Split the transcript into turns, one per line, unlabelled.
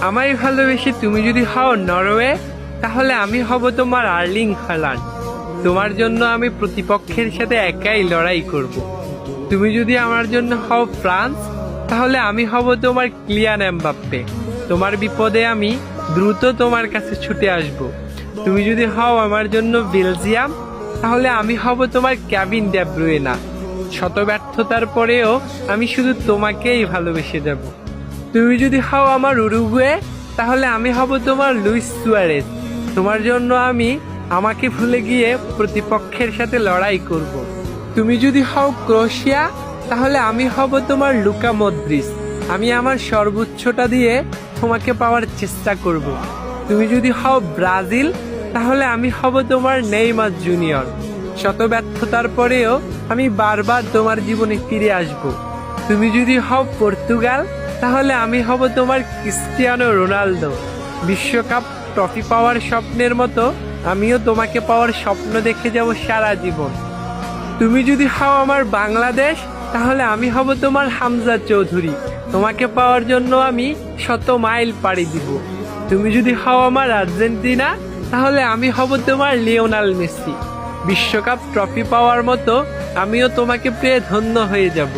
আমায় ভালোবেসে তুমি যদি হও নরওয়ে, তাহলে আমি হব তোমার আর্লিং হালান্ড। তোমার জন্য আমি প্রতিপক্ষের সাথে একাই লড়াই করব। তুমি যদি আমার জন্য হও ফ্রান্স, তাহলে আমি হব তোমার কিলিয়ান এমবাপ্পে। তোমার বিপদে আমি দ্রুত তোমার কাছে ছুটে আসব। তুমি যদি হও আমার জন্য বেলজিয়াম, তাহলে আমি হব তোমার কেভিন ডে ব্রুয়না। শত ব্যর্থতার পরেও আমি শুধু তোমাকেই ভালোবেসে যাব। তুমি যদি হও আমার উরুগুয়ে, তাহলে আমি হব তোমার লুইস সুয়ারেজ। তোমার জন্য আমি আমাকে ভুলে গিয়ে প্রতিপক্ষের সাথে লড়াই করব। তুমি যদি হও ক্রোয়েশিয়া, তাহলে আমি হব তোমার লুকা মদ্রিচ। আমি আমার সর্বোচ্চটা দিয়ে তোমাকে পাওয়ার চেষ্টা করব। তুমি যদি হও ব্রাজিল, তাহলে আমি হব তোমার নেইমার জুনিয়র। শত ব্যর্থতার পরেও আমি বারবার তোমার জীবনে ফিরে আসব। তুমি যদি হও পর্তুগাল, তাহলে আমি হব তোমার ক্রিস্টিয়ানো রোনালদো। বিশ্বকাপ ট্রফি পাওয়ার স্বপ্নের মতো আমিও তোমাকে পাওয়ার স্বপ্ন দেখে যাব সারা জীবন। তুমি যদি হও আমার বাংলাদেশ, তাহলে আমি হব তোমার হামজা চৌধুরী। তোমাকে পাওয়ার জন্য আমি শত মাইল পাড়ি দিব। তুমি যদি হও আমার আর্জেন্টিনা, তাহলে আমি হব তোমার লিওনাল মেসি। বিশ্বকাপ ট্রফি পাওয়ার মতো আমিও তোমাকে পেয়ে ধন্য হয়ে যাব।